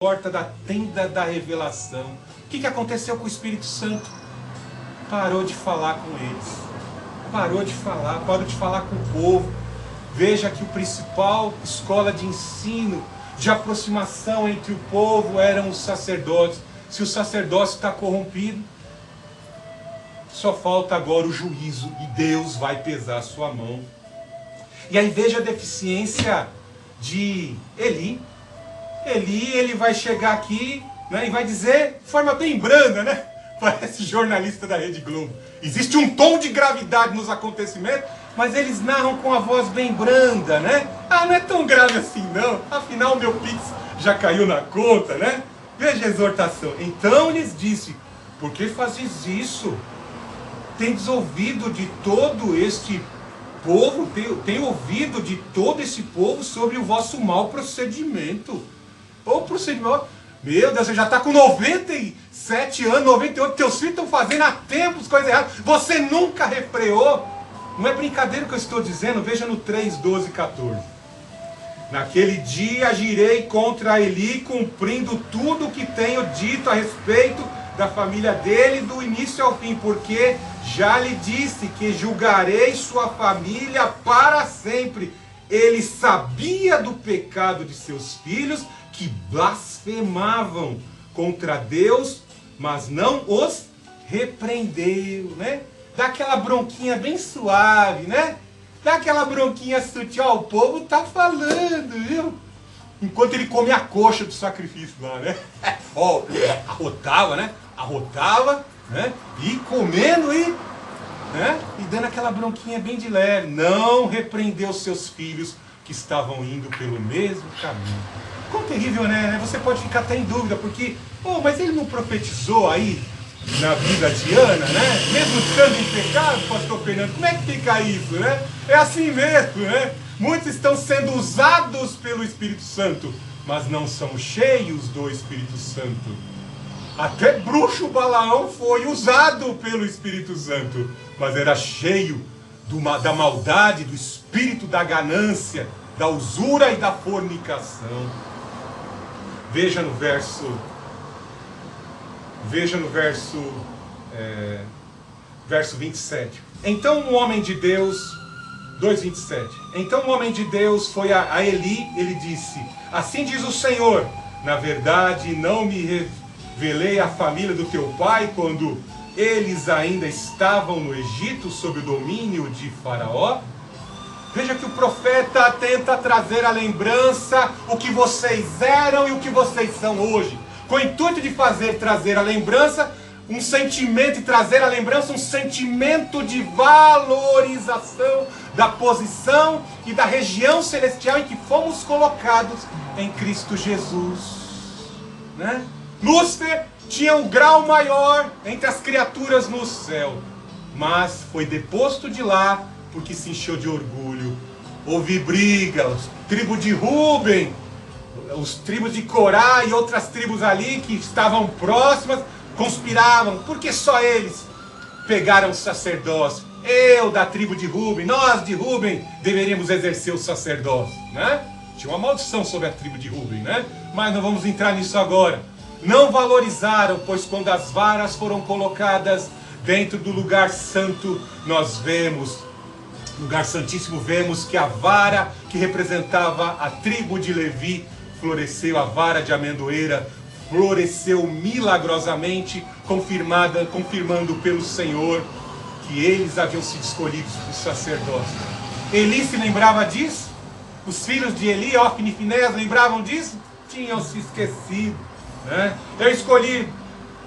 porta da tenda da revelação. O que aconteceu com o Espírito Santo? Parou de falar com eles. Parou de falar com o povo. Veja que o principal escola de ensino, de aproximação entre o povo eram os sacerdotes. Se o sacerdócio está corrompido, só falta agora o juízo e Deus vai pesar a sua mão. E aí veja a deficiência de Eli. Ele vai chegar aqui, né, e vai dizer de forma bem branda, né? Parece jornalista da Rede Globo. Existe um tom de gravidade nos acontecimentos, mas eles narram com a voz bem branda, né? Ah, não é tão grave assim não, afinal meu Pix já caiu na conta, né? Veja a exortação. Então lhes disse: por que fazes isso? Tendes ouvido de todo este povo, tem ouvido de todo esse povo sobre o vosso mau procedimento. Ou procedimento, meu Deus, você já está com 97 anos, 98, teus filhos estão fazendo há tempos coisas erradas, você nunca refreou. Não é brincadeira o que eu estou dizendo, veja no 3, 12 e 14. Naquele dia agirei contra Eli, cumprindo tudo o que tenho dito a respeito da família dele, do início ao fim, porque já lhe disse que julgarei sua família para sempre. Ele sabia do pecado de seus filhos, que blasfemavam contra Deus, mas não os repreendeu, né? Dá aquela bronquinha bem suave, né? Dá aquela bronquinha sutil, ó, o povo tá falando, viu? Enquanto ele come a coxa do sacrifício lá, né? Ó, arrotava, né? Arrotava, né? E comendo e, né? E dando aquela bronquinha bem de leve. Não repreendeu seus filhos que estavam indo pelo mesmo caminho. Quão terrível, né? Você pode ficar até em dúvida, porque, mas ele não profetizou aí na vida de Ana, né? Mesmo estando em pecado, pastor Fernando, como é que fica isso, né? É assim mesmo, né? Muitos estão sendo usados pelo Espírito Santo, mas não são cheios do Espírito Santo. Até bruxo Balaão foi usado pelo Espírito Santo, mas era cheio da maldade, do espírito da ganância, da usura e da fornicação. Veja no verso 27. Então um homem de Deus, 2:27. Então um homem de Deus foi a Eli, ele disse: assim diz o Senhor, na verdade não me revelei à família do teu pai quando eles ainda estavam no Egito sob o domínio de Faraó? Veja que o profeta tenta trazer à lembrança o que vocês eram e o que vocês são hoje, com o intuito de trazer à lembrança um sentimento, e trazer à lembrança um sentimento de valorização da posição e da região celestial em que fomos colocados em Cristo Jesus, né? Lúcifer tinha um grau maior entre as criaturas no céu, mas foi deposto de lá porque se encheu de orgulho. Houve briga, tribo de Rúben, os tribos de Corá e outras tribos ali que estavam próximas, conspiravam, porque só eles pegaram o sacerdócio. Eu da tribo de Rúben, nós de Rúben deveríamos exercer o sacerdócio, né? Tinha uma maldição sobre a tribo de Rúben, né? Mas não vamos entrar nisso agora. Não valorizaram, pois quando as varas foram colocadas dentro do lugar santo, nós vemos, lugar santíssimo, vemos que a vara que representava a tribo de Levi floresceu, a vara de amendoeira floresceu milagrosamente, confirmando pelo Senhor que eles haviam sido escolhidos para o sacerdócio. Eli se lembrava disso? Os filhos de Eli, Ofni e Finéias, lembravam disso? Tinham se esquecido, né?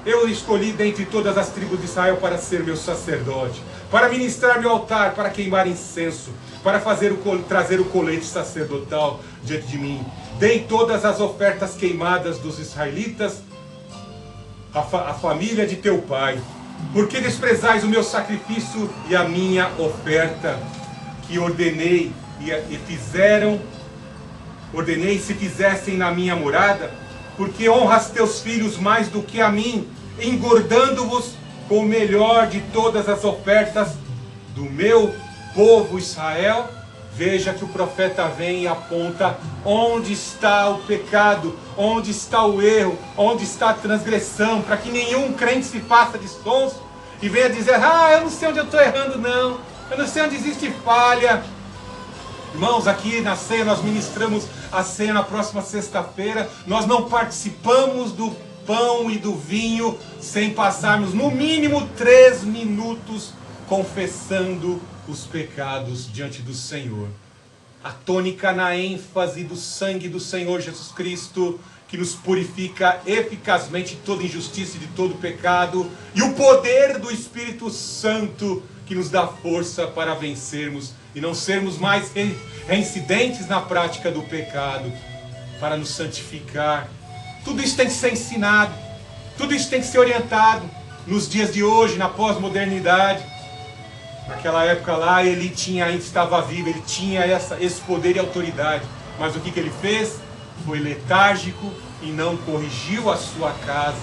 Eu escolhi dentre todas as tribos de Israel para ser meu sacerdote, para ministrar meu altar, para queimar incenso, para trazer o colete sacerdotal diante de mim. Dei todas as ofertas queimadas dos israelitas à família de teu pai. Por que desprezais o meu sacrifício e a minha oferta, que ordenei se fizessem na minha morada? Porque honras teus filhos mais do que a mim, engordando-vos com o melhor de todas as ofertas do meu povo Israel? Veja que o profeta vem e aponta onde está o pecado, onde está o erro, onde está a transgressão, para que nenhum crente se faça de sonso e venha dizer: ah, eu não sei onde eu estou errando não, eu não sei onde existe falha. Irmãos, aqui na ceia nós ministramos a ceia na próxima sexta-feira. Nós não participamos do pão e do vinho sem passarmos no mínimo 3 minutos confessando os pecados diante do Senhor. A tônica na ênfase do sangue do Senhor Jesus Cristo, que nos purifica eficazmente de toda injustiça e de todo pecado, e o poder do Espírito Santo, que nos dá força para vencermos e não sermos mais reincidentes na prática do pecado, para nos santificar. Tudo isso tem que ser ensinado, tudo isso tem que ser orientado nos dias de hoje, na pós-modernidade. Naquela época lá, ele ainda estava vivo, ele tinha esse poder e autoridade. Mas o que ele fez? Foi letárgico e não corrigiu a sua casa.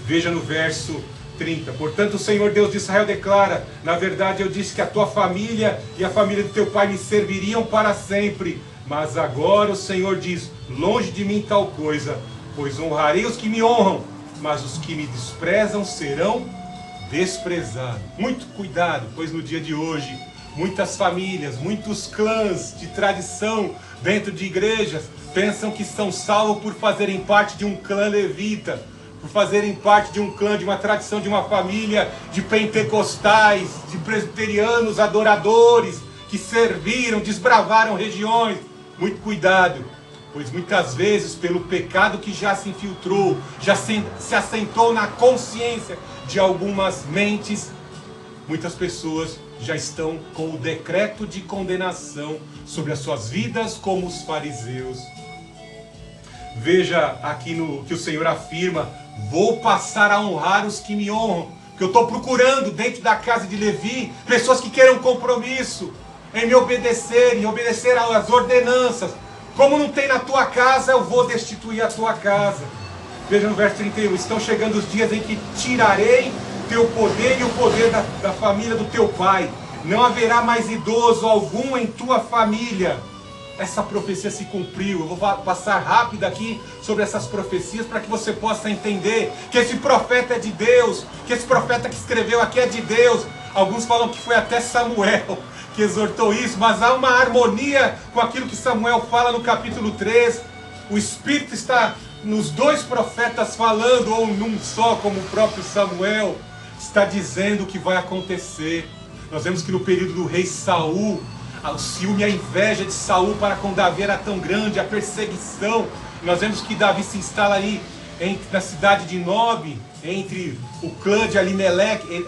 Veja no verso 30. Portanto, o Senhor Deus de Israel declara: na verdade eu disse que a tua família e a família do teu pai me serviriam para sempre. Mas agora o Senhor diz: longe de mim tal coisa, pois honrarei os que me honram, mas os que me desprezam serão desprezado. Muito cuidado, pois no dia de hoje, muitas famílias, muitos clãs de tradição dentro de igrejas pensam que são salvos por fazerem parte de um clã levita, por fazerem parte de um clã, de uma tradição, de uma família de pentecostais, de presbiterianos adoradores, que serviram, desbravaram regiões. Muito cuidado, pois muitas vezes pelo pecado que já se infiltrou, já se assentou na consciência de algumas mentes, muitas pessoas já estão com o decreto de condenação sobre as suas vidas como os fariseus. Veja aqui no que o Senhor afirma: vou passar a honrar os que me honram, porque eu estou procurando dentro da casa de Levi pessoas que queiram compromisso em me obedecer, em obedecer às ordenanças. Como não tem na tua casa, eu vou destituir a tua casa. Veja no verso 31, estão chegando os dias em que tirarei teu poder e o poder da família do teu pai. Não haverá mais idoso algum em tua família. Essa profecia se cumpriu. Eu vou passar rápido aqui sobre essas profecias para que você possa entender que esse profeta é de Deus, que esse profeta que escreveu aqui é de Deus. Alguns falam que foi até Samuel que exortou isso, mas há uma harmonia com aquilo que Samuel fala no capítulo 3. O Espírito está nos 2 profetas falando, ou num só, como o próprio Samuel está dizendo o que vai acontecer. Nós vemos que no período do rei Saul, o ciúme e a inveja de Saul para com Davi era tão grande, a perseguição. Nós vemos que Davi se instala aí na cidade de Nob, entre o clã de Alimeleque,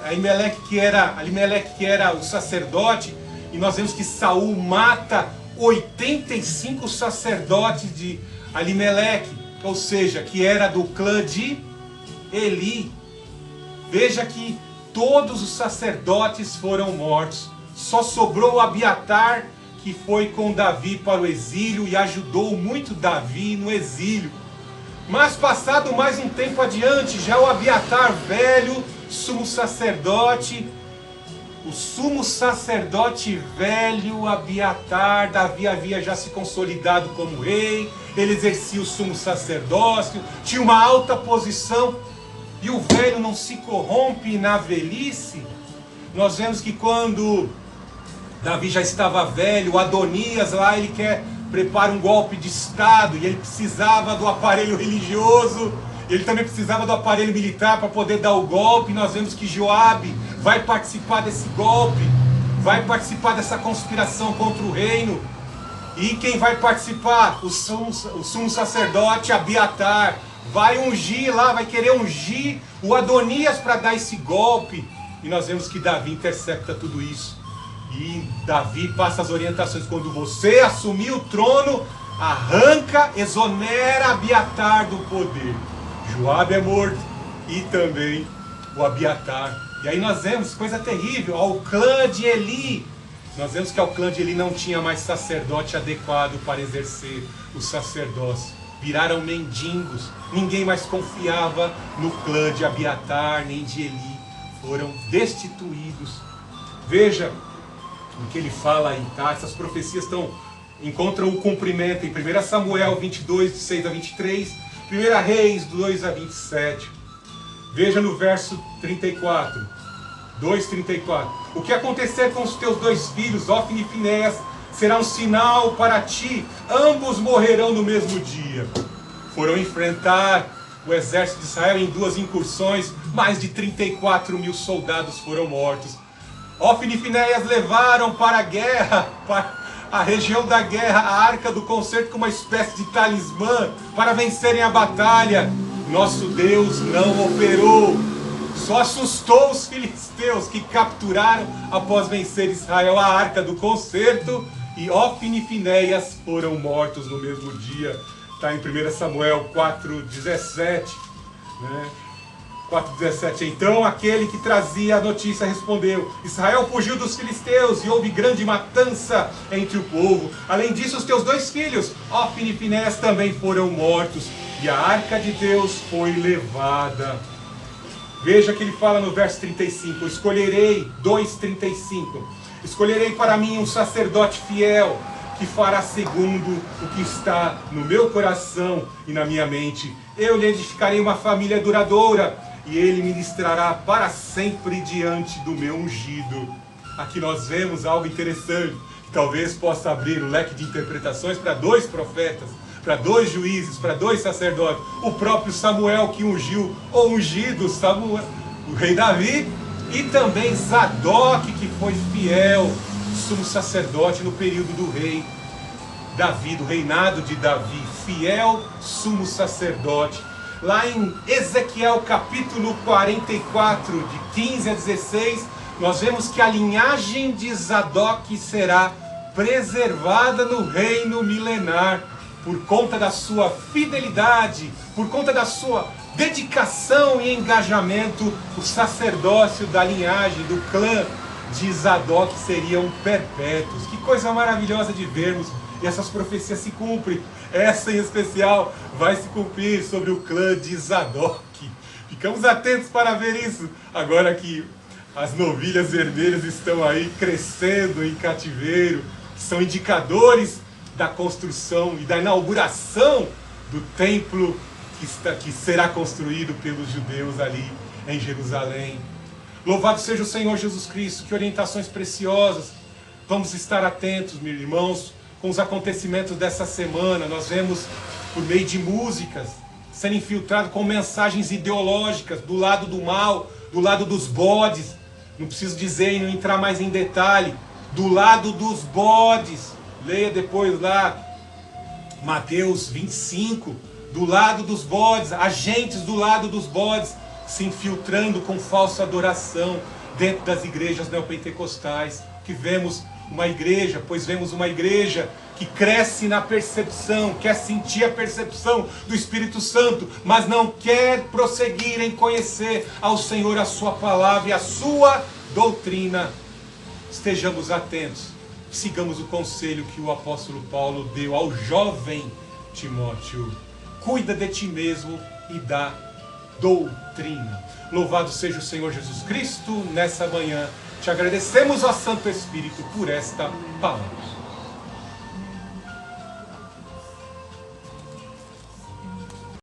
que era o sacerdote, e nós vemos que Saul mata 85 sacerdotes de Alimeleque, ou seja, que era do clã de Eli. Veja que todos os sacerdotes foram mortos. Só sobrou Abiatar, que foi com Davi para o exílio e ajudou muito Davi no exílio. Mas passado mais um tempo adiante, já o Abiatar velho, sumo sacerdote, o sumo sacerdote velho Abiatar, Davi havia já se consolidado como rei, ele exercia o sumo sacerdócio, tinha uma alta posição, e o velho não se corrompe na velhice. Nós vemos que quando Davi já estava velho, Adonias lá, ele prepara um golpe de estado, e ele precisava do aparelho religioso, ele também precisava do aparelho militar para poder dar o golpe. Nós vemos que Joabe vai participar desse golpe, vai participar dessa conspiração contra o reino. E quem vai participar? O sumo sacerdote Abiatar vai ungir lá, vai querer ungir o Adonias para dar esse golpe. E nós vemos que Davi intercepta tudo isso. E Davi passa as orientações: quando você assumir o trono, arranca, exonera Abiatar do poder. Joabe é morto e também o Abiatar. E aí nós vemos coisa terrível, ao clã de Eli. Nós vemos que ao clã de Eli não tinha mais sacerdote adequado para exercer o sacerdócio. Viraram mendigos, ninguém mais confiava no clã de Abiatar nem de Eli. Foram destituídos. Veja no que ele fala aí, tá? Essas profecias encontram o cumprimento em 1 Samuel 22, de 6 a 23, 1 Reis 2 a 27. Veja no verso 34, 2:34. O que acontecer com os teus dois filhos, Ofni e Finéias, será um sinal para ti, ambos morrerão no mesmo dia. Foram enfrentar o exército de Israel em 2 incursões, mais de 34 mil soldados foram mortos. Ofni e Finéias levaram para a guerra, para a região da guerra, a arca do concerto como uma espécie de talismã para vencerem a batalha. Nosso Deus não operou, só assustou os filisteus que capturaram após vencer Israel a arca do concerto, e Ofni e Finéias foram mortos no mesmo dia. Está em 1 Samuel 4:17, né? 4:17. Então aquele que trazia a notícia respondeu: Israel fugiu dos filisteus e houve grande matança entre o povo. Além disso, os teus dois filhos, Ofni e Finéias, também foram mortos, e a arca de Deus foi levada. Veja que ele fala no verso 35, escolherei, 2:35, escolherei para mim um sacerdote fiel, que fará segundo o que está no meu coração e na minha mente. Eu lhe edificarei uma família duradoura, e ele ministrará para sempre diante do meu ungido. Aqui nós vemos algo interessante, que talvez possa abrir o leque de interpretações para 2 profetas, para 2 juízes, para 2 sacerdotes. O próprio Samuel que ungiu, ou ungido Samuel, o rei Davi, e também Zadok, que foi fiel sumo sacerdote no período do rei Davi, do reinado de Davi, fiel sumo sacerdote. Lá em Ezequiel capítulo 44, de 15 a 16, nós vemos que a linhagem de Zadok será preservada no reino milenar, por conta da sua fidelidade, por conta da sua dedicação e engajamento. O sacerdócio da linhagem, do clã de Zadok, seriam perpétuos. Que coisa maravilhosa de vermos, e essas profecias se cumprem. Essa em especial vai se cumprir sobre o clã de Zadok. Ficamos atentos para ver isso, agora que as novilhas vermelhas estão aí crescendo em cativeiro, que são indicadores da construção e da inauguração do templo que será construído pelos judeus ali em Jerusalém. Louvado seja o Senhor Jesus Cristo, que orientações preciosas. Vamos estar atentos, meus irmãos, com os acontecimentos dessa semana. Nós vemos, por meio de músicas, sendo infiltrado com mensagens ideológicas do lado do mal, do lado dos bodes. Não preciso dizer e não entrar mais em detalhe. Do lado dos bodes. Leia depois lá Mateus 25. Do lado dos bodes, agentes do lado dos bodes, se infiltrando com falsa adoração dentro das igrejas neopentecostais. Que vemos uma igreja, pois vemos uma igreja que cresce na percepção, quer sentir a percepção do Espírito Santo, mas não quer prosseguir em conhecer ao Senhor, a sua palavra e a sua doutrina. Estejamos atentos, sigamos o conselho que o apóstolo Paulo deu ao jovem Timóteo: cuida de ti mesmo e da doutrina. Louvado seja o Senhor Jesus Cristo. Nessa manhã te agradecemos, ó Santo Espírito, por esta palavra.